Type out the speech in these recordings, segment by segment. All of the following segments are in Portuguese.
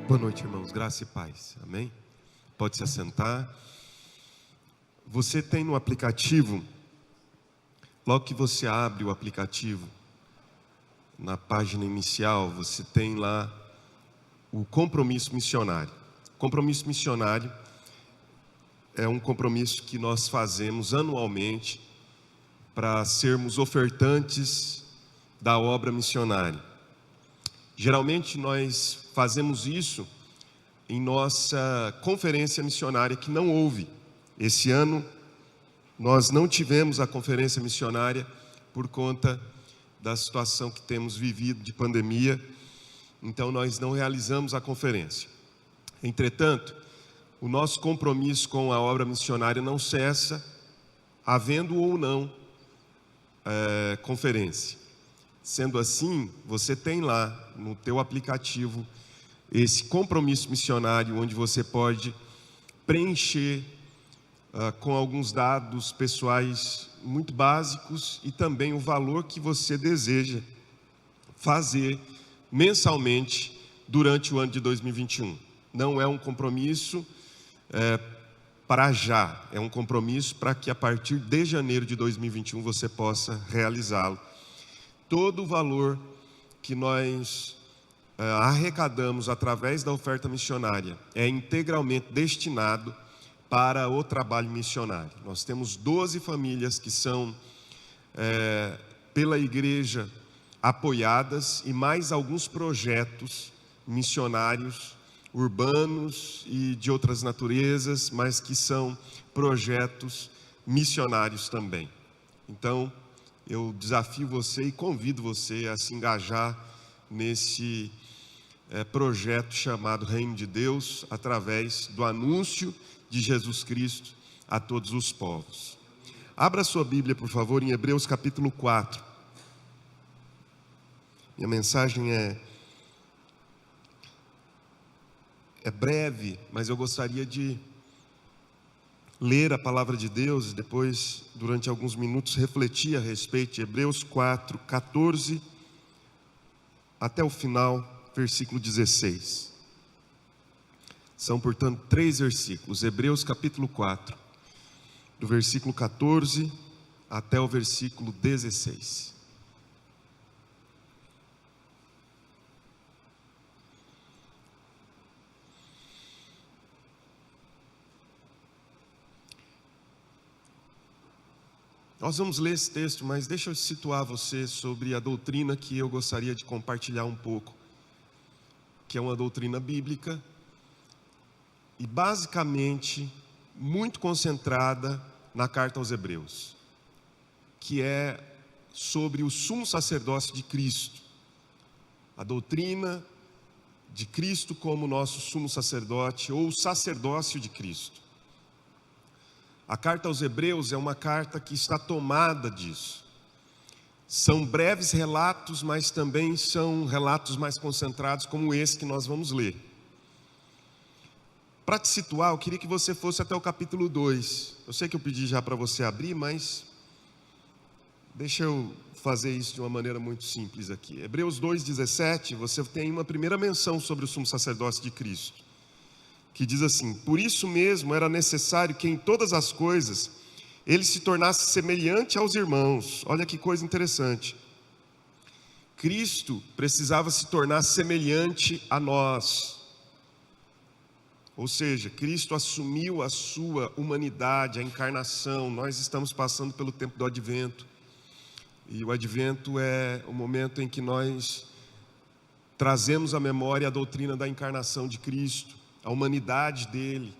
Boa noite, irmãos. Graça e paz. Amém? Pode se assentar. Você tem no aplicativo, logo que você abre o aplicativo, na página inicial, você tem lá o compromisso missionário. Compromisso missionário é um compromisso que nós fazemos anualmente para sermos ofertantes da obra missionária. Geralmente nós fazemos isso em nossa conferência missionária, que não houve. Esse ano nós não tivemos a conferência missionária por conta da situação que temos vivido de pandemia, então nós não realizamos a conferência. Entretanto, o nosso compromisso com a obra missionária não cessa, havendo ou não conferência. Sendo assim, você tem lá no teu aplicativo esse compromisso missionário, onde você pode preencher com alguns dados pessoais muito básicos e também o valor que você deseja fazer mensalmente durante o ano de 2021. Não é um compromisso para já, é um compromisso para que a partir de janeiro de 2021 você possa realizá-lo. Todo o valor que nós arrecadamos através da oferta missionária é integralmente destinado para o trabalho missionário. Nós temos 12 famílias que são pela igreja apoiadas e mais alguns projetos missionários urbanos e de outras naturezas, mas que são projetos missionários também. Então, eu desafio você e convido você a se engajar nesse projeto chamado Reino de Deus, através do anúncio de Jesus Cristo a todos os povos. Abra sua Bíblia, por favor, em Hebreus capítulo 4. Minha mensagem é breve, mas eu gostaria de ler a palavra de Deus e depois, durante alguns minutos, refletir a respeito de Hebreus 4, 14 até o final, versículo 16. São, portanto, 3 versículos. Hebreus capítulo 4, do versículo 14 até o versículo 16. Nós vamos ler esse texto, mas deixa eu situar você sobre a doutrina que eu gostaria de compartilhar um pouco, que é uma doutrina bíblica e basicamente muito concentrada na carta aos Hebreus, que é sobre o sumo sacerdócio de Cristo, a doutrina de Cristo como nosso sumo sacerdote ou o sacerdócio de Cristo. A carta aos Hebreus é uma carta que está tomada disso. São breves relatos, mas também são relatos mais concentrados, como esse que nós vamos ler. Para te situar, eu queria que você fosse até o capítulo 2. Eu sei que eu pedi já para você abrir, mas deixa eu fazer isso de uma maneira muito simples aqui. Hebreus 2,17, você tem uma primeira menção sobre o sumo sacerdócio de Cristo, que diz assim: por isso mesmo era necessário que em todas as coisas ele se tornasse semelhante aos irmãos. Olha que coisa interessante. Cristo precisava se tornar semelhante a nós. Ou seja, Cristo assumiu a sua humanidade, a encarnação. Nós estamos passando pelo tempo do Advento. E o Advento é o momento em que nós trazemos à memória a doutrina da encarnação de Cristo, a humanidade dele.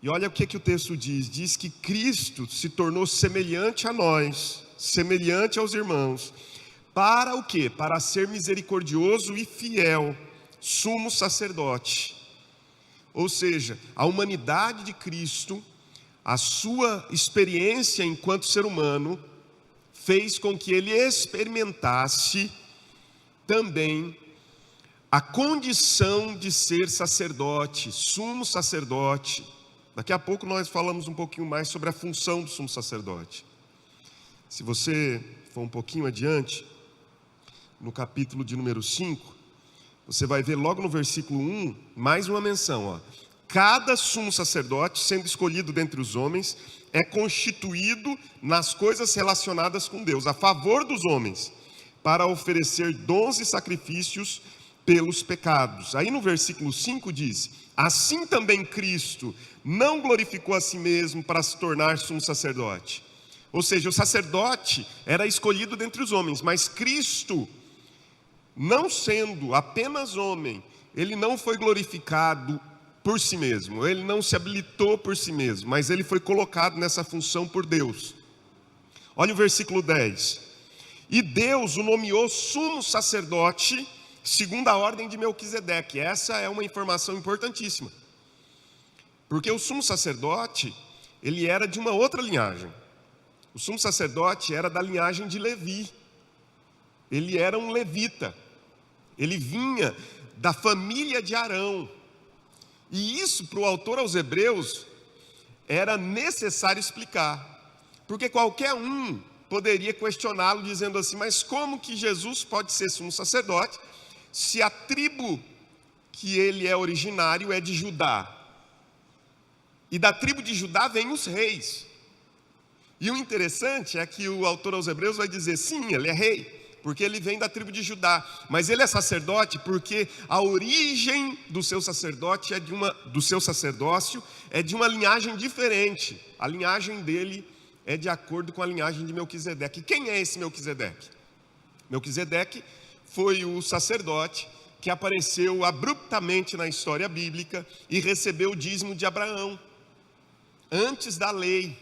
E olha o que o texto diz. Diz que Cristo se tornou semelhante a nós, semelhante aos irmãos. Para o quê? Para ser misericordioso e fiel, sumo sacerdote. Ou seja, a humanidade de Cristo, a sua experiência enquanto ser humano, fez com que ele experimentasse também a condição de ser sacerdote, sumo sacerdote. Daqui a pouco nós falamos um pouquinho mais sobre a função do sumo sacerdote. Se você for um pouquinho adiante, no capítulo de número 5, você vai ver logo no versículo 1, mais uma menção, ó. Cada sumo sacerdote, sendo escolhido dentre os homens, é constituído nas coisas relacionadas com Deus, a favor dos homens, para oferecer dons e sacrifícios pelos pecados. Aí no versículo 5 diz: assim também Cristo não glorificou a si mesmo para se tornar sumo sacerdote. Ou seja, o sacerdote era escolhido dentre os homens, mas Cristo, não sendo apenas homem, ele não foi glorificado por si mesmo, ele não se habilitou por si mesmo, mas ele foi colocado nessa função por Deus. Olha o versículo 10. E Deus o nomeou sumo sacerdote segundo a ordem de Melquisedeque. Essa é uma informação importantíssima, porque o sumo sacerdote, ele era de uma outra linhagem. O sumo sacerdote era da linhagem de Levi. Ele era um levita. Ele vinha da família de Arão. E isso, para o autor aos Hebreus, era necessário explicar, porque qualquer um poderia questioná-lo dizendo assim: mas como que Jesus pode ser sumo sacerdote se a tribo que ele é originário é de Judá? E da tribo de Judá vêm os reis. E o interessante é que o autor aos Hebreus vai dizer: sim, ele é rei, porque ele vem da tribo de Judá, mas ele é sacerdote porque a origem do seu sacerdote do seu sacerdócio é de uma linhagem diferente. A linhagem dele é de acordo com a linhagem de Melquisedeque. Quem é esse Melquisedeque? Melquisedeque foi o sacerdote que apareceu abruptamente na história bíblica e recebeu o dízimo de Abraão, antes da lei,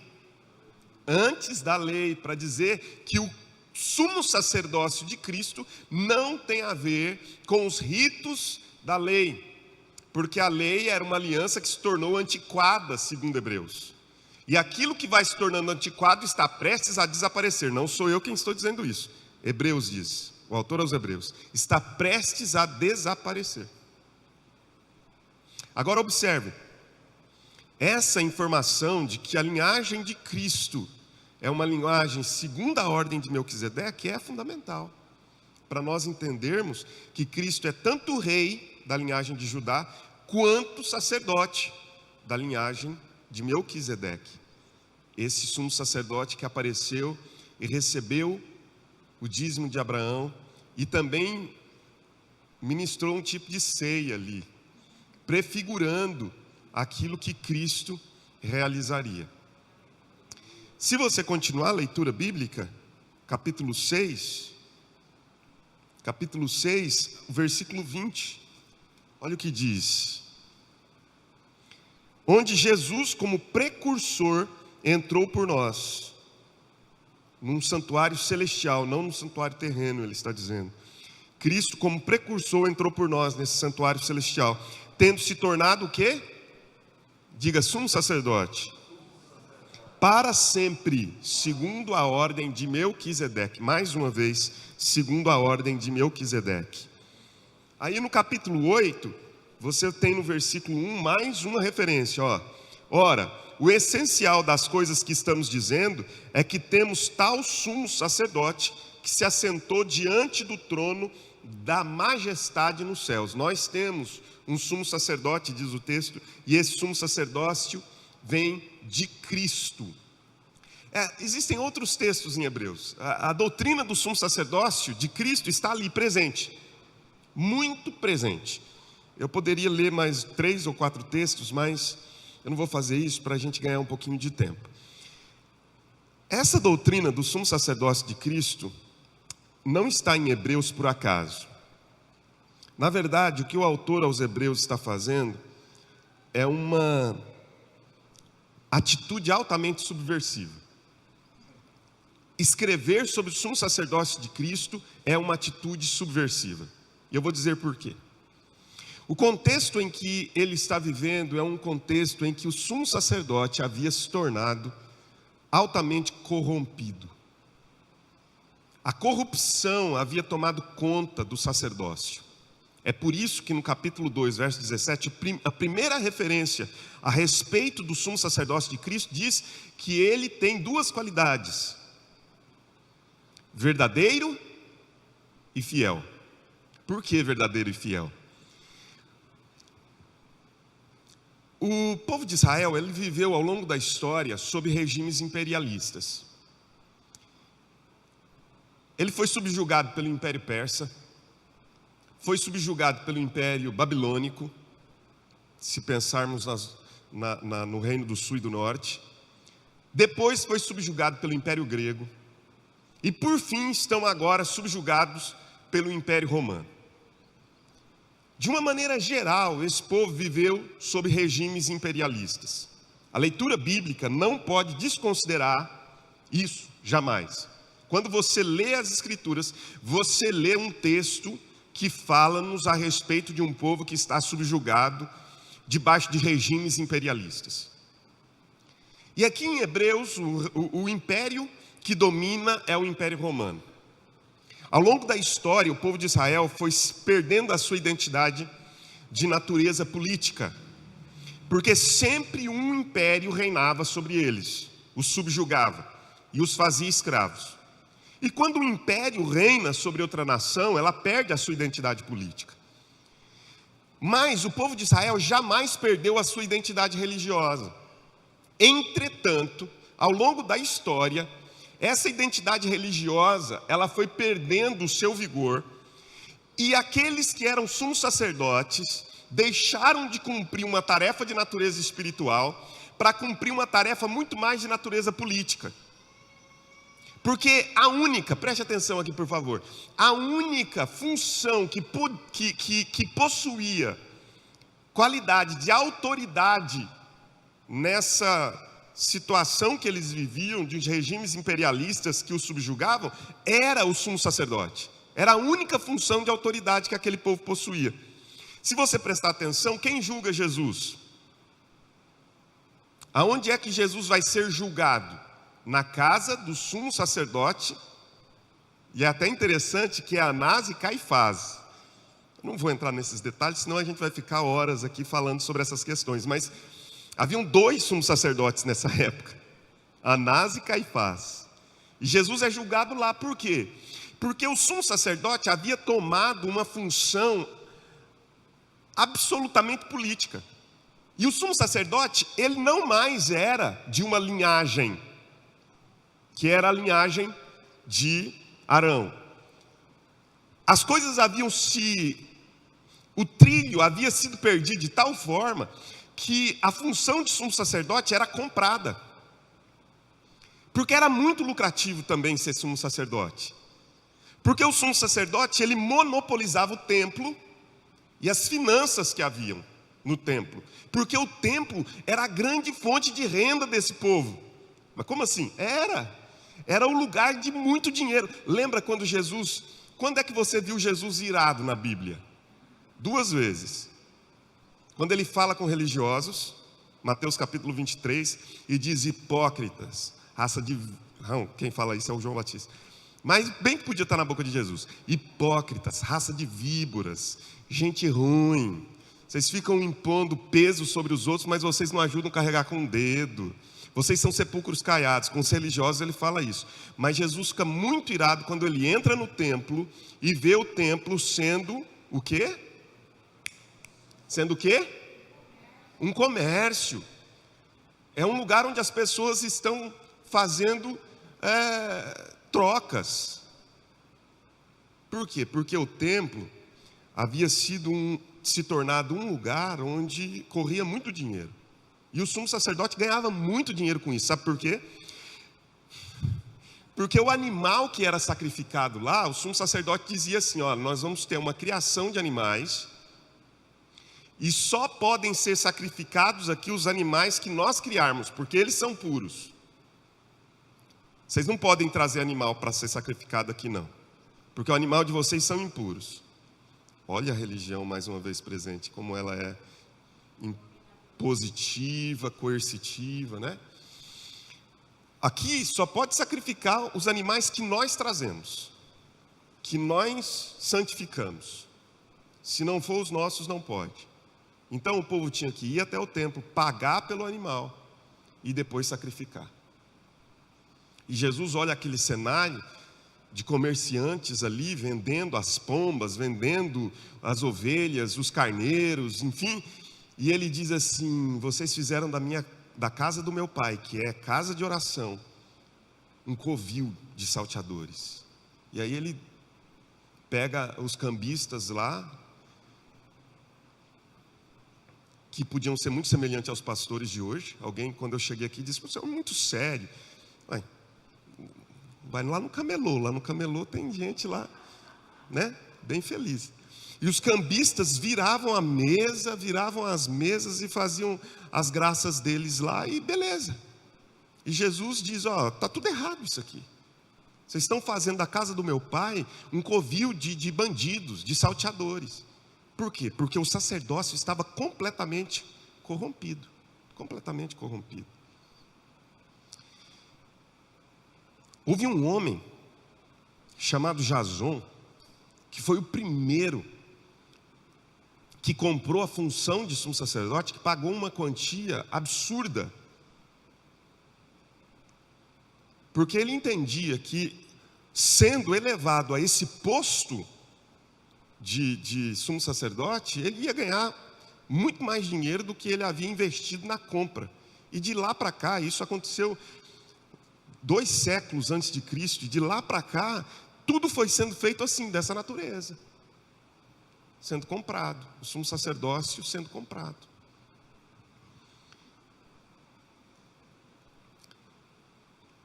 para dizer que o sumo sacerdócio de Cristo não tem a ver com os ritos da lei, porque a lei era uma aliança que se tornou antiquada, segundo Hebreus, e aquilo que vai se tornando antiquado está prestes a desaparecer. Não sou eu quem estou dizendo isso, Hebreus diz, o autor aos Hebreus, está prestes a desaparecer. Agora observe, essa informação de que a linhagem de Cristo é uma linhagem segundo a ordem de Melquisedeque é fundamental para nós entendermos que Cristo é tanto rei da linhagem de Judá quanto sacerdote da linhagem de Melquisedeque. Esse sumo sacerdote que apareceu e recebeu o dízimo de Abraão e também ministrou um tipo de ceia ali, prefigurando aquilo que Cristo realizaria. Se você continuar a leitura bíblica, capítulo 6, o versículo 20, olha o que diz: onde Jesus, como precursor, entrou por nós, num santuário celestial, não num santuário terreno, ele está dizendo. Cristo, como precursor, entrou por nós nesse santuário celestial, tendo se tornado o quê? Diga, sumo sacerdote. Para sempre, segundo a ordem de Melquisedeque. Mais uma vez, segundo a ordem de Melquisedeque. Aí no capítulo 8, você tem no versículo 1 mais uma referência, ó. Ora, o essencial das coisas que estamos dizendo é que temos tal sumo sacerdote que se assentou diante do trono da majestade nos céus. Nós temos um sumo sacerdote, diz o texto, e esse sumo sacerdócio vem de Cristo. Existem outros textos em Hebreus. A doutrina do sumo sacerdócio de Cristo está ali presente, muito presente. Eu poderia ler mais 3 ou 4 textos, mas eu não vou fazer isso para a gente ganhar um pouquinho de tempo. Essa doutrina do sumo sacerdócio de Cristo não está em Hebreus por acaso. Na verdade, o que o autor aos Hebreus está fazendo é uma atitude altamente subversiva. Escrever sobre o sumo sacerdócio de Cristo é uma atitude subversiva. E eu vou dizer por quê. O contexto em que ele está vivendo é um contexto em que o sumo sacerdote havia se tornado altamente corrompido. A corrupção havia tomado conta do sacerdócio. É por isso que no capítulo 2, verso 17, a primeira referência a respeito do sumo sacerdócio de Cristo diz que ele tem 2 qualidades: verdadeiro e fiel. Por que verdadeiro e fiel? O povo de Israel, ele viveu ao longo da história sob regimes imperialistas. Ele foi subjugado pelo Império Persa, foi subjugado pelo Império Babilônico, se pensarmos no Reino do Sul e do Norte. Depois foi subjugado pelo Império Grego. E por fim estão agora subjugados pelo Império Romano. De uma maneira geral, esse povo viveu sob regimes imperialistas. A leitura bíblica não pode desconsiderar isso, jamais. Quando você lê as Escrituras, você lê um texto que fala-nos a respeito de um povo que está subjugado debaixo de regimes imperialistas. E aqui em Hebreus, o império que domina é o Império Romano. Ao longo da história, o povo de Israel foi perdendo a sua identidade de natureza política, porque sempre um império reinava sobre eles, os subjugava e os fazia escravos. E quando um império reina sobre outra nação, ela perde a sua identidade política. Mas o povo de Israel jamais perdeu a sua identidade religiosa. Entretanto, ao longo da história, essa identidade religiosa, ela foi perdendo o seu vigor, e aqueles que eram sumos sacerdotes deixaram de cumprir uma tarefa de natureza espiritual para cumprir uma tarefa muito mais de natureza política. Porque preste atenção aqui por favor, a única função que possuía qualidade de autoridade nessa situação que eles viviam, de regimes imperialistas que os subjugavam, era o sumo sacerdote. Era a única função de autoridade que aquele povo possuía. Se você prestar atenção, quem julga Jesus? Aonde é que Jesus vai ser julgado? Na casa do sumo sacerdote. E é até interessante que é Anás e Caifás. Eu não vou entrar nesses detalhes, senão a gente vai ficar horas aqui falando sobre essas questões, mas haviam 2 sumos sacerdotes nessa época, Anás e Caifás. E Jesus é julgado lá, por quê? Porque o sumo sacerdote havia tomado uma função absolutamente política. E o sumo sacerdote, ele não mais era de uma linhagem, que era a linhagem de Arão. As coisas o trilho havia sido perdido de tal forma que a função de sumo sacerdote era comprada. Porque era muito lucrativo também ser sumo sacerdote. Porque o sumo sacerdote, ele monopolizava o templo e as finanças que haviam no templo. Porque o templo era a grande fonte de renda desse povo. Mas como assim? Era um lugar de muito dinheiro. Lembra quando é que você viu Jesus irado na Bíblia? 2 vezes. Quando ele fala com religiosos, Mateus capítulo 23, e diz: hipócritas, raça de... Não, quem fala isso é o João Batista. Mas bem que podia estar na boca de Jesus. Hipócritas, raça de víboras, gente ruim. Vocês ficam impondo peso sobre os outros, mas vocês não ajudam a carregar com o dedo. Vocês são sepulcros caiados. Com os religiosos ele fala isso. Mas Jesus fica muito irado quando ele entra no templo e vê o templo sendo o quê? Sendo o quê? Um comércio. É um lugar onde as pessoas estão fazendo trocas. Por quê? Porque o templo havia se tornado um lugar onde corria muito dinheiro. E o sumo sacerdote ganhava muito dinheiro com isso. Sabe por quê? Porque o animal que era sacrificado lá, o sumo sacerdote dizia assim: ó, nós vamos ter uma criação de animais, e só podem ser sacrificados aqui os animais que nós criarmos, porque eles são puros. Vocês não podem trazer animal para ser sacrificado aqui não, porque o animal de vocês são impuros. Olha a religião mais uma vez presente, como ela é impositiva, coercitiva, né? Aqui só pode sacrificar os animais que nós trazemos, que nós santificamos. Se não for os nossos, não pode. Então o povo tinha que ir até o templo, pagar pelo animal e depois sacrificar. E Jesus olha aquele cenário de comerciantes ali, vendendo as pombas, vendendo as ovelhas, os carneiros, enfim. E ele diz assim: vocês fizeram da casa do meu pai, que é casa de oração, um covil de salteadores. E aí ele pega os cambistas lá, que podiam ser muito semelhantes aos pastores de hoje. Alguém, quando eu cheguei aqui, disse: você é muito sério. Vai lá no camelô tem gente lá, né? Bem feliz. E os cambistas viravam as mesas e faziam as graças deles lá, e beleza. E Jesus diz: está tudo errado isso aqui. Vocês estão fazendo da casa do meu pai um covil de bandidos, de salteadores. Por quê? Porque o sacerdócio estava completamente corrompido. Completamente corrompido. Houve um homem chamado Jason, que foi o primeiro que comprou a função de sumo sacerdote, que pagou uma quantia absurda, porque ele entendia que, sendo elevado a esse posto de sumo sacerdote, ele ia ganhar muito mais dinheiro do que ele havia investido na compra. E de lá para cá, isso aconteceu 2 séculos antes de Cristo, e de lá para cá, tudo foi sendo feito assim, dessa natureza, sendo comprado, o sumo sacerdócio sendo comprado.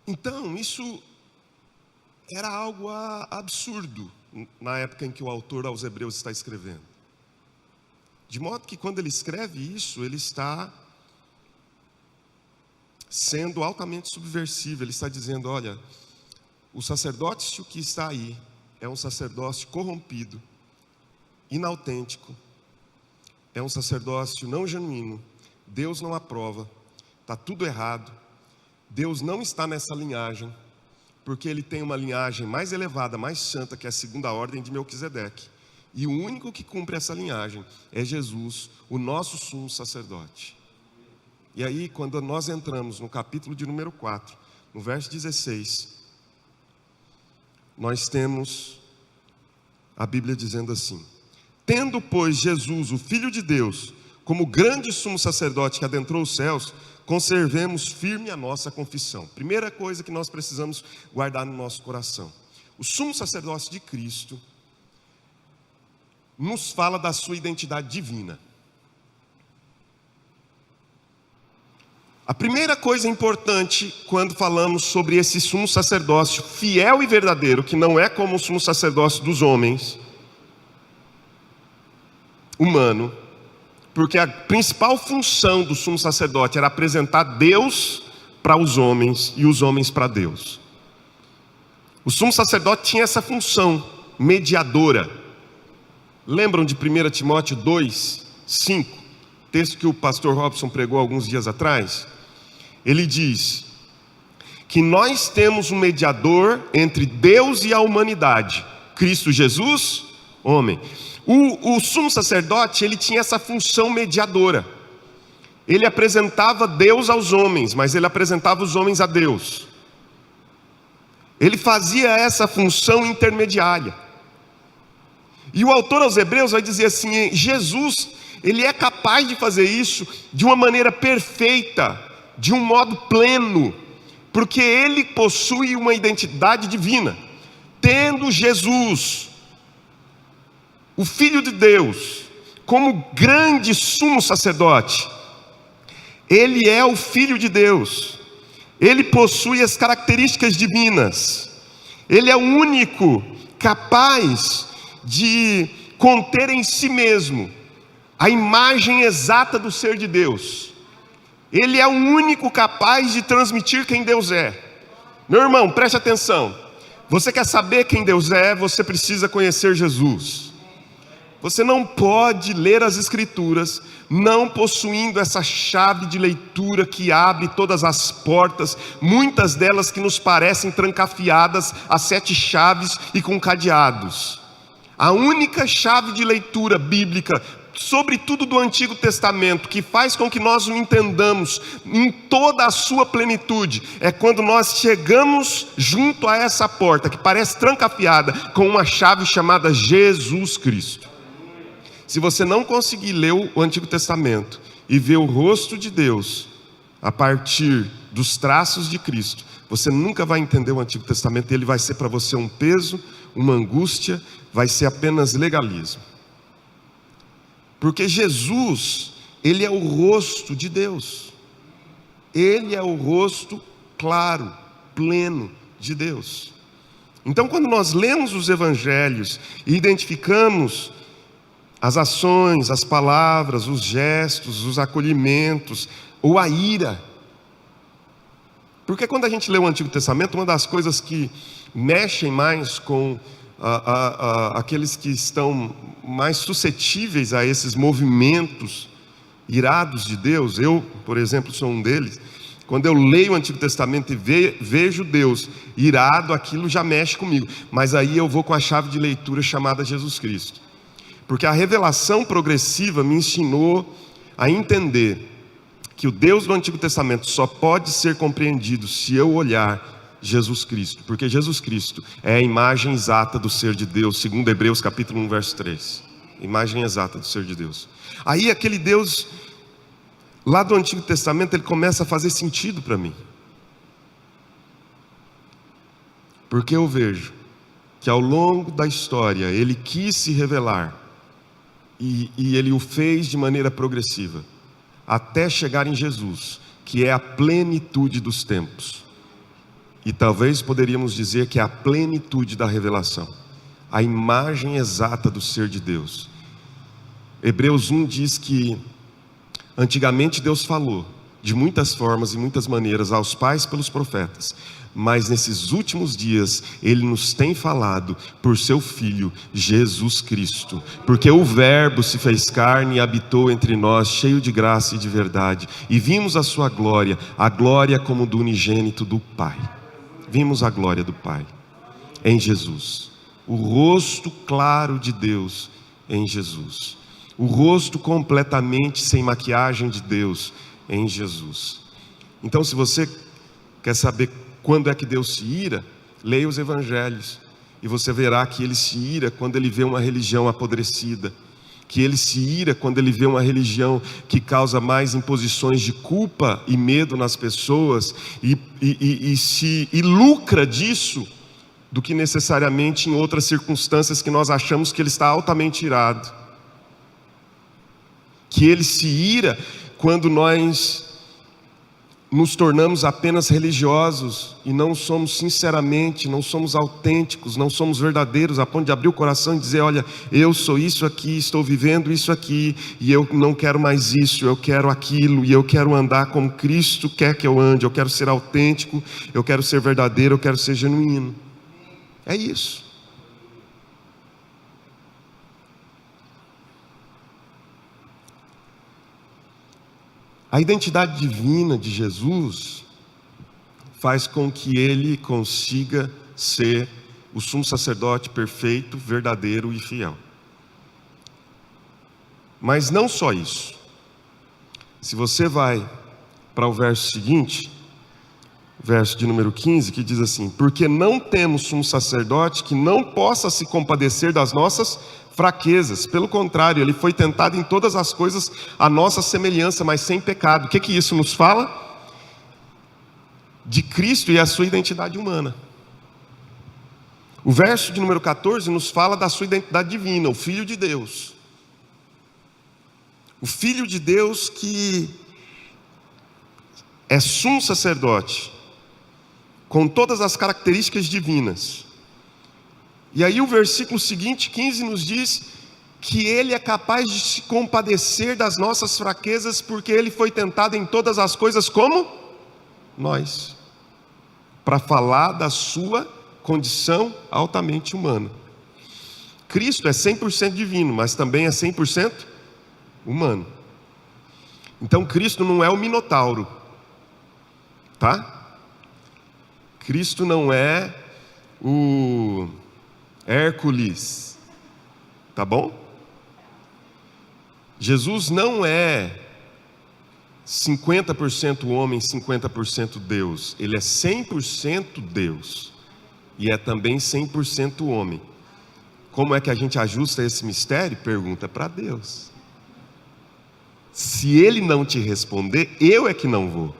Então, isso era algo absurdo na época em que o autor aos Hebreus está escrevendo. De modo que quando ele escreve isso, ele está sendo altamente subversivo. Ele está dizendo: olha, o sacerdócio que está aí é um sacerdócio corrompido, inautêntico, é um sacerdócio não genuíno, Deus não aprova, está tudo errado, Deus não está nessa linhagem, porque ele tem uma linhagem mais elevada, mais santa, que é a segunda ordem de Melquisedeque, e o único que cumpre essa linhagem é Jesus, o nosso sumo sacerdote. E aí, quando nós entramos no capítulo de número 4, no verso 16, nós temos a Bíblia dizendo assim: tendo, pois, Jesus, o Filho de Deus, como grande sumo sacerdote que adentrou os céus, conservemos firme a nossa confissão. Primeira coisa que nós precisamos guardar no nosso coração: o sumo sacerdócio de Cristo nos fala da sua identidade divina. A primeira coisa importante quando falamos sobre esse sumo sacerdócio fiel e verdadeiro, que não é como o sumo sacerdócio dos homens, humano, porque a principal função do sumo sacerdote era apresentar Deus para os homens e os homens para Deus. O sumo sacerdote tinha essa função mediadora. Lembram de 1 Timóteo 2:5, texto que o pastor Robson pregou alguns dias atrás? Ele diz que nós temos um mediador entre Deus e a humanidade, Cristo Jesus, homem. O sumo sacerdote, ele tinha essa função mediadora. Ele apresentava Deus aos homens, mas ele apresentava os homens a Deus. Ele fazia essa função intermediária. E o autor aos Hebreus vai dizer assim: Jesus, ele é capaz de fazer isso de uma maneira perfeita, de um modo pleno, porque ele possui uma identidade divina. Tendo Jesus, o Filho de Deus, como grande sumo sacerdote, ele é o Filho de Deus, ele possui as características divinas, ele é o único capaz de conter em si mesmo a imagem exata do ser de Deus. Ele é o único capaz de transmitir quem Deus é. Meu irmão, preste atenção. Você quer saber quem Deus é? Você precisa conhecer Jesus. Você não pode ler as Escrituras não possuindo essa chave de leitura que abre todas as portas, muitas delas que nos parecem trancafiadas a 7 chaves e com cadeados. A única chave de leitura bíblica sobretudo do Antigo Testamento, que faz com que nós o entendamos em toda a sua plenitude, é quando nós chegamos junto a essa porta, que parece trancafiada, com uma chave chamada Jesus Cristo. Se você não conseguir ler o Antigo Testamento e ver o rosto de Deus a partir dos traços de Cristo, você nunca vai entender o Antigo Testamento. Ele vai ser para você um peso, uma angústia, vai ser apenas legalismo. Porque Jesus, Ele é o rosto de Deus. Ele é o rosto claro, pleno de Deus. Então, quando nós lemos os evangelhos e identificamos as ações, as palavras, os gestos, os acolhimentos, ou a ira. Porque quando a gente lê o Antigo Testamento, uma das coisas que mexem mais com aqueles que estão mais suscetíveis a esses movimentos irados de Deus, eu, por exemplo, sou um deles. Quando eu leio o Antigo Testamento e vejo Deus irado, aquilo já mexe comigo. Mas aí eu vou com a chave de leitura chamada Jesus Cristo. Porque a revelação progressiva me ensinou a entender que o Deus do Antigo Testamento só pode ser compreendido se eu olhar Jesus Cristo. Porque Jesus Cristo é a imagem exata do ser de Deus, segundo Hebreus capítulo 1, verso 3. Imagem exata do ser de Deus. Aí aquele Deus lá do Antigo Testamento, ele começa a fazer sentido para mim. Porque eu vejo que ao longo da história, ele quis se revelar. E ele o fez de maneira progressiva, até chegar em Jesus, que é a plenitude dos tempos. E talvez poderíamos dizer que é a plenitude da revelação, a imagem exata do ser de Deus. Hebreus 1 diz que antigamente Deus falou de muitas formas e muitas maneiras aos pais pelos profetas, mas nesses últimos dias Ele nos tem falado por seu Filho Jesus Cristo, porque o Verbo se fez carne e habitou entre nós, cheio de graça e de verdade, e vimos a sua glória, a glória como do unigênito do Pai. Vimos a glória do Pai em Jesus, o rosto claro de Deus em Jesus, o rosto completamente sem maquiagem de Deus em Jesus. Então, se você quer saber quando é que Deus se ira, leia os evangelhos e você verá que Ele se ira quando Ele vê uma religião apodrecida, que Ele se ira quando Ele vê uma religião que causa mais imposições de culpa e medo nas pessoas e lucra disso do que necessariamente em outras circunstâncias que nós achamos que Ele está altamente irado. Que Ele se ira quando nós nos tornamos apenas religiosos e não somos sinceramente, não somos autênticos, não somos verdadeiros, a ponto de abrir o coração e dizer: olha, eu sou isso aqui, estou vivendo isso aqui, e eu não quero mais isso, eu quero aquilo, e eu quero andar como Cristo quer que eu ande, eu quero ser autêntico, eu quero ser verdadeiro, eu quero ser genuíno. É isso. A identidade divina de Jesus faz com que Ele consiga ser o sumo sacerdote perfeito, verdadeiro e fiel. Mas não só isso. Se você vai para o verso seguinte, verso de número 15, que diz assim: porque não temos sumo sacerdote que não possa se compadecer das nossas fraquezas, pelo contrário, Ele foi tentado em todas as coisas à nossa semelhança, mas sem pecado. O que isso nos fala? De Cristo e a sua identidade humana. O verso de número 14 nos fala da sua identidade divina, o Filho de Deus. O Filho de Deus que é sumo sacerdote, com todas as características divinas. E aí o versículo seguinte, 15, nos diz que Ele é capaz de se compadecer das nossas fraquezas, porque Ele foi tentado em todas as coisas como nós, para falar da sua condição altamente humana. Cristo é 100% divino, mas também é 100% humano. Então Cristo não é o Minotauro, tá? Cristo não é o Hércules, tá bom? Jesus não é 50% homem, 50% Deus. Ele é 100% Deus e é também 100% homem. Como é que a gente ajusta esse mistério? Pergunta para Deus. Se Ele não te responder, eu é que não vou.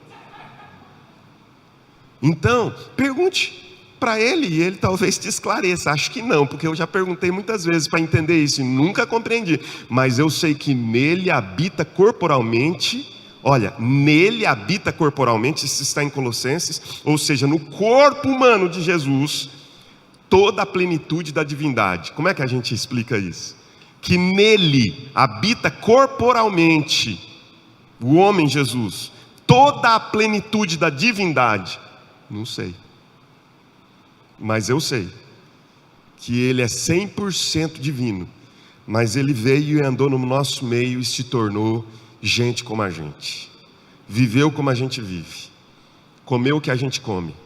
Então, pergunte para Ele e Ele talvez te esclareça. Acho que não, porque eu já perguntei muitas vezes para entender isso e nunca compreendi. Mas eu sei que nele habita corporalmente. Olha, nele habita corporalmente, isso está em Colossenses, ou seja, no corpo humano de Jesus, toda a plenitude da divindade. Como é que a gente explica isso? Que nele habita corporalmente o homem Jesus, toda a plenitude da divindade. Não sei, mas eu sei que ele é 100% divino, mas ele veio e andou no nosso meio e se tornou gente como a gente, viveu como a gente vive, comeu o que a gente come,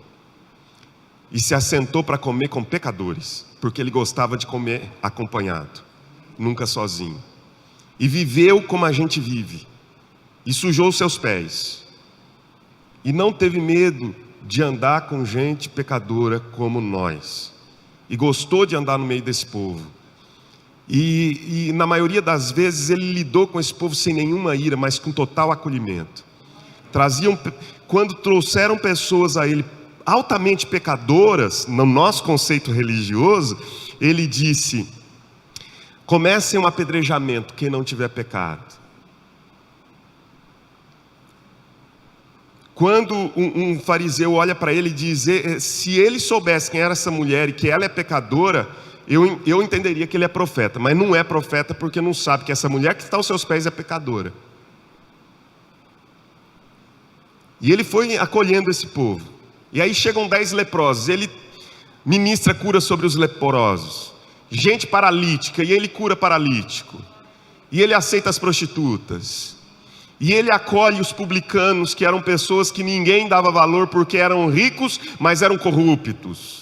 e se assentou para comer com pecadores, porque ele gostava de comer acompanhado, nunca sozinho, e viveu como a gente vive, e sujou seus pés, e não teve medo de andar com gente pecadora como nós, e gostou de andar no meio desse povo, e na maioria das vezes ele lidou com esse povo sem nenhuma ira, mas com total acolhimento. Quando trouxeram pessoas a ele altamente pecadoras, no nosso conceito religioso, ele disse: comecem um apedrejamento quem não tiver pecado. Quando um fariseu olha para ele e diz: se ele soubesse quem era essa mulher e que ela é pecadora, eu entenderia que ele é profeta. Mas não é profeta porque não sabe que essa mulher que está aos seus pés é pecadora. E ele foi acolhendo esse povo. E aí chegam 10 leprosos, ele ministra cura sobre os leprosos. Gente paralítica, e ele cura paralítico. E ele aceita as prostitutas. E ele acolhe os publicanos, que eram pessoas que ninguém dava valor porque eram ricos, mas eram corruptos.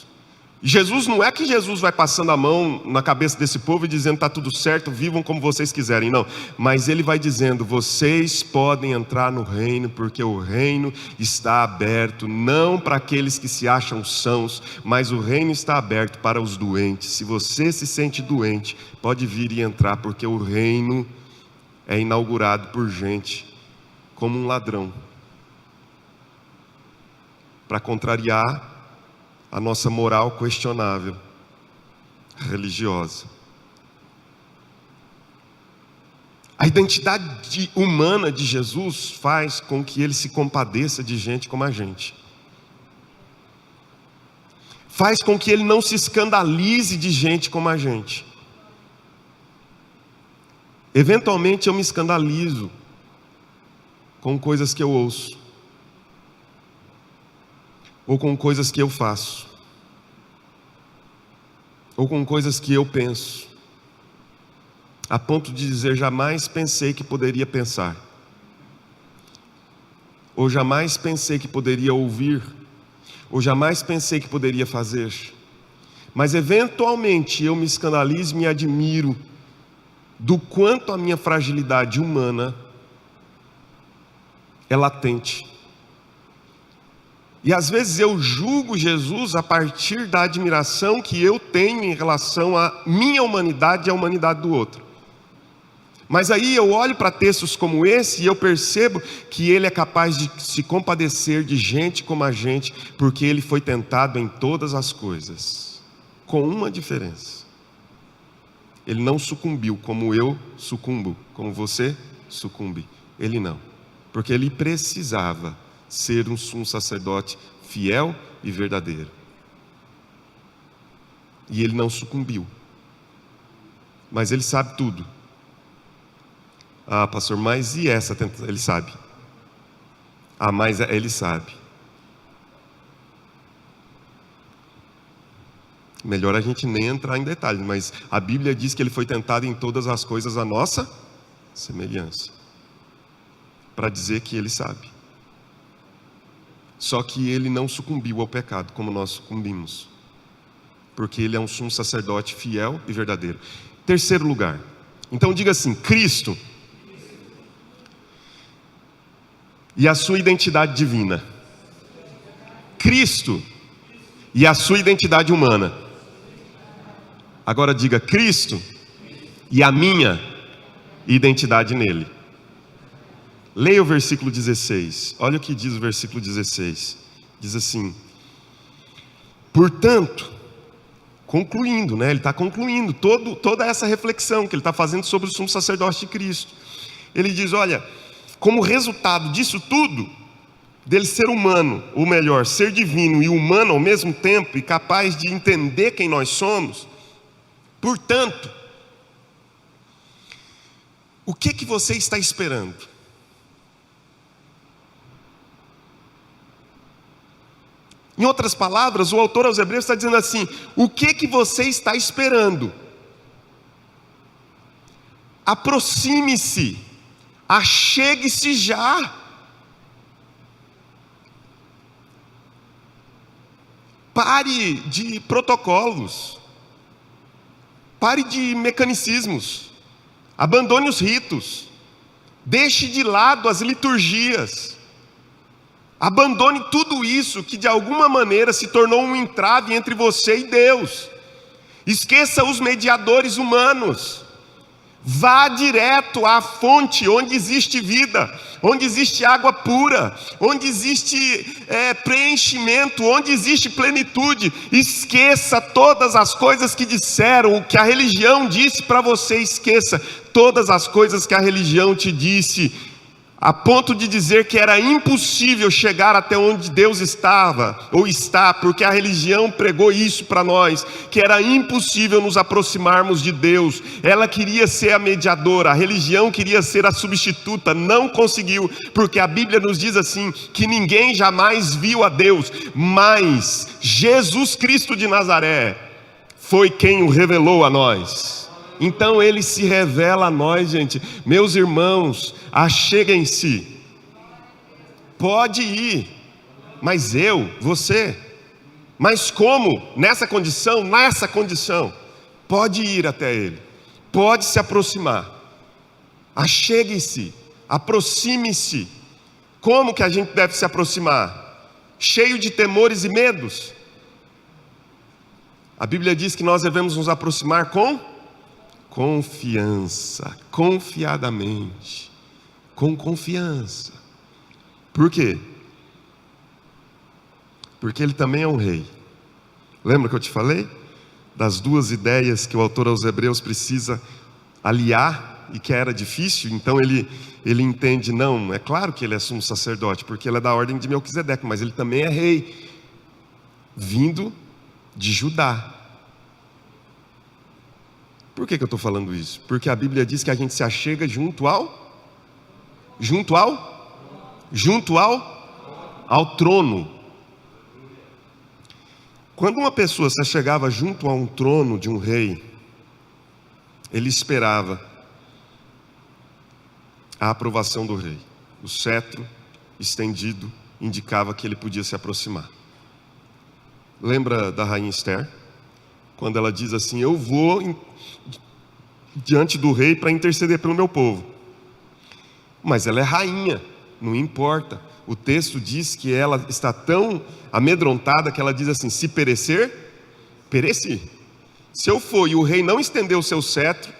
Jesus, não é que Jesus vai passando a mão na cabeça desse povo e dizendo: está tudo certo, vivam como vocês quiserem, não. Mas ele vai dizendo: vocês podem entrar no reino, porque o reino está aberto, não para aqueles que se acham sãos, mas o reino está aberto para os doentes. Se você se sente doente, pode vir e entrar, porque o reino é inaugurado por gente como um ladrão, para contrariar a nossa moral questionável, religiosa. A identidade humana de Jesus faz com que ele se compadeça de gente como a gente. Faz com que ele não se escandalize de gente como a gente. Eventualmente eu me escandalizo com coisas que eu ouço, ou com coisas que eu faço, ou com coisas que eu penso, a ponto de dizer: jamais pensei que poderia pensar, ou jamais pensei que poderia ouvir, ou jamais pensei que poderia fazer. Mas eventualmente eu me escandalizo e me admiro do quanto a minha fragilidade humana é latente. E às vezes eu julgo Jesus a partir da admiração que eu tenho em relação à minha humanidade e à humanidade do outro. Mas aí eu olho para textos como esse e eu percebo que ele é capaz de se compadecer de gente como a gente, porque ele foi tentado em todas as coisas, com uma diferença: ele não sucumbiu como eu sucumbo, como você sucumbe. Ele não, porque ele precisava ser um sumo sacerdote fiel e verdadeiro. E ele não sucumbiu. Mas ele sabe tudo. Ah, pastor, mas e essa tentação? Ele sabe. Ah, mas ele sabe. Melhor a gente nem entrar em detalhes, mas a Bíblia diz que ele foi tentado em todas as coisas à nossa semelhança, para dizer que ele sabe. Só que ele não sucumbiu ao pecado como nós sucumbimos, porque ele é um sumo sacerdote fiel e verdadeiro. Terceiro lugar, então diga assim: Cristo e a sua identidade divina. Cristo e a sua identidade humana. Agora diga: Cristo e a minha identidade nele. Leia o versículo 16. Olha o que diz o versículo 16. Diz assim: portanto, concluindo, né? Ele está concluindo toda essa reflexão que ele está fazendo sobre o sumo sacerdote de Cristo. Ele diz: olha, como resultado disso tudo, dele ser humano, ou melhor, ser divino e humano ao mesmo tempo, e capaz de entender quem nós somos, portanto, o que você está esperando? Em outras palavras, o autor aos Hebreus está dizendo assim: o que você está esperando? Aproxime-se, achegue-se já. Pare de protocolos, pare de mecanicismos, abandone os ritos, deixe de lado as liturgias, abandone tudo isso que de alguma maneira se tornou um entrave entre você e Deus. Esqueça os mediadores humanos. Vá direto à fonte onde existe vida, onde existe água pura, onde existe preenchimento, onde existe plenitude. Esqueça todas as coisas que disseram, o que a religião disse para você. Esqueça todas as coisas que a religião te disse, a ponto de dizer que era impossível chegar até onde Deus estava, ou está, porque a religião pregou isso para nós, que era impossível nos aproximarmos de Deus. Ela queria ser a mediadora, a religião queria ser a substituta, não conseguiu, porque a Bíblia nos diz assim, que ninguém jamais viu a Deus, mas Jesus Cristo de Nazaré foi quem o revelou a nós. Então ele se revela a nós, gente. Meus irmãos, acheguem-se. Pode ir, mas você. Mas como? Nessa condição, pode ir até ele, pode se aproximar. Achegue-se, aproxime-se. Como que a gente deve se aproximar? Cheio de temores e medos? A Bíblia diz que nós devemos nos aproximar com confiança, confiadamente, com confiança. Por quê? Porque ele também é um rei. Lembra que eu te falei? Das duas ideias que o autor aos Hebreus precisa aliar e que era difícil. Então ele entende, não, é claro que ele é sumo sacerdote, porque ele é da ordem de Melquisedeque, mas ele também é rei, vindo de Judá. Por que eu estou falando isso? Porque a Bíblia diz que a gente se achega junto ao trono. Quando uma pessoa se achegava junto a um trono de um rei, ele esperava a aprovação do rei. O cetro estendido indicava que ele podia se aproximar. Lembra da rainha Esther? Quando ela diz assim: eu vou diante do rei para interceder pelo meu povo. Mas ela é rainha, não importa. O texto diz que ela está tão amedrontada que ela diz assim: se perecer, pereci. Se eu for e o rei não estender o seu cetro,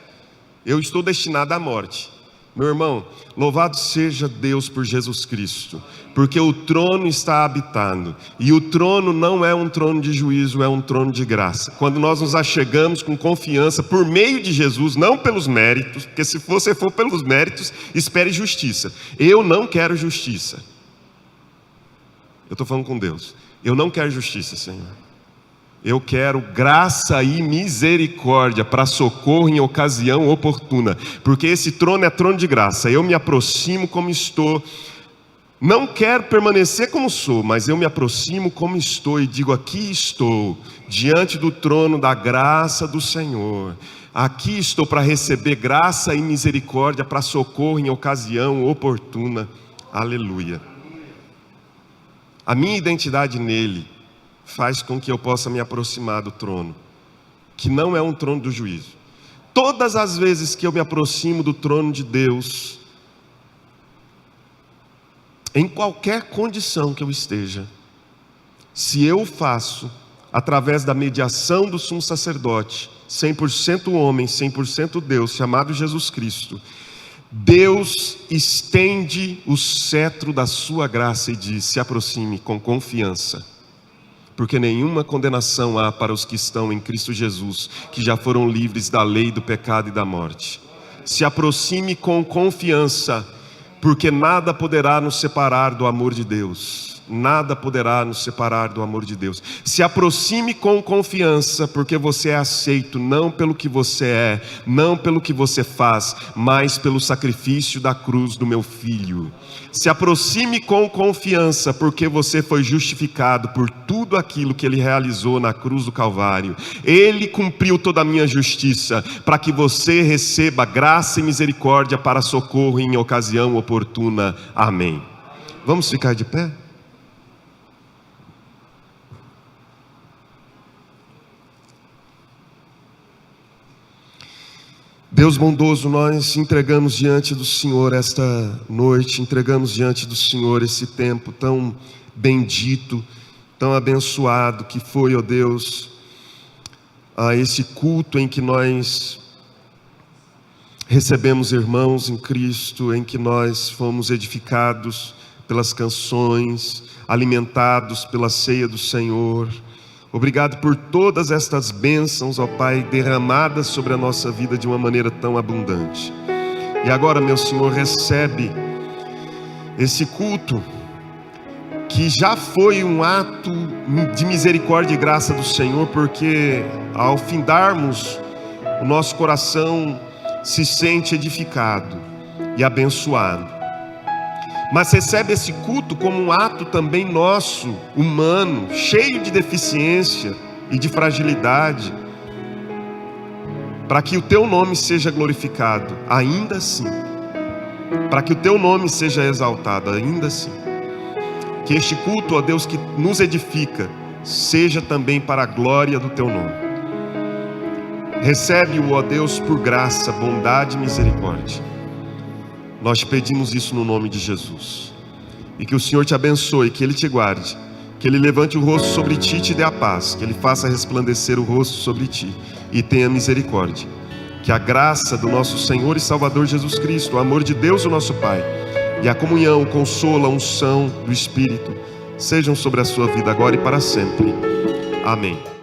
eu estou destinado à morte. Meu irmão, louvado seja Deus por Jesus Cristo, porque o trono está habitado, e o trono não é um trono de juízo, é um trono de graça. Quando nós nos achegamos com confiança por meio de Jesus, não pelos méritos, porque se você for pelos méritos, espere justiça. Eu não quero justiça. Eu estou falando com Deus. Eu não quero justiça, Senhor. Eu quero graça e misericórdia para socorro em ocasião oportuna, porque esse trono é trono de graça. Eu me aproximo como estou. Não quero permanecer como sou, mas eu me aproximo como estou e digo: aqui estou, diante do trono da graça do Senhor. Aqui estou para receber graça e misericórdia para socorro em ocasião oportuna. Aleluia. A minha identidade nele faz com que eu possa me aproximar do trono, que não é um trono do juízo. Todas as vezes que eu me aproximo do trono de Deus, em qualquer condição que eu esteja, se eu faço através da mediação do sumo sacerdote, 100% homem, 100% Deus, chamado Jesus Cristo, Deus estende o cetro da sua graça e diz: se aproxime com confiança, porque nenhuma condenação há para os que estão em Cristo Jesus, que já foram livres da lei, do pecado e da morte. Se aproxime com confiança, porque nada poderá nos separar do amor de Deus. Nada poderá nos separar do amor de Deus. Se aproxime com confiança, porque você é aceito não pelo que você é, não pelo que você faz, mas pelo sacrifício da cruz do meu filho. Se aproxime com confiança, porque você foi justificado por tudo aquilo que Ele realizou na cruz do Calvário. Ele cumpriu toda a minha justiça, para que você receba graça e misericórdia para socorro em ocasião oportuna. Amém. Vamos ficar de pé? Deus bondoso, nós entregamos diante do Senhor esta noite, entregamos diante do Senhor esse tempo tão bendito, tão abençoado que foi, ó Deus, esse culto em que nós recebemos irmãos em Cristo, em que nós fomos edificados pelas canções, alimentados pela ceia do Senhor. Obrigado por todas estas bênçãos, ó Pai, derramadas sobre a nossa vida de uma maneira tão abundante. E agora, meu Senhor, recebe esse culto, que já foi um ato de misericórdia e graça do Senhor, porque ao findarmos, o nosso coração se sente edificado e abençoado. Mas recebe esse culto como um ato também nosso, humano, cheio de deficiência e de fragilidade, para que o Teu nome seja glorificado, ainda assim, para que o Teu nome seja exaltado, ainda assim. Que este culto, ó Deus, que nos edifica, seja também para a glória do Teu nome. Recebe-o, ó Deus, por graça, bondade e misericórdia. Nós pedimos isso no nome de Jesus. E que o Senhor te abençoe, que Ele te guarde, que Ele levante o rosto sobre ti e te dê a paz, que Ele faça resplandecer o rosto sobre ti e tenha misericórdia. Que a graça do nosso Senhor e Salvador Jesus Cristo, o amor de Deus, o nosso Pai, e a comunhão, o consolo, a unção do Espírito sejam sobre a sua vida agora e para sempre. Amém.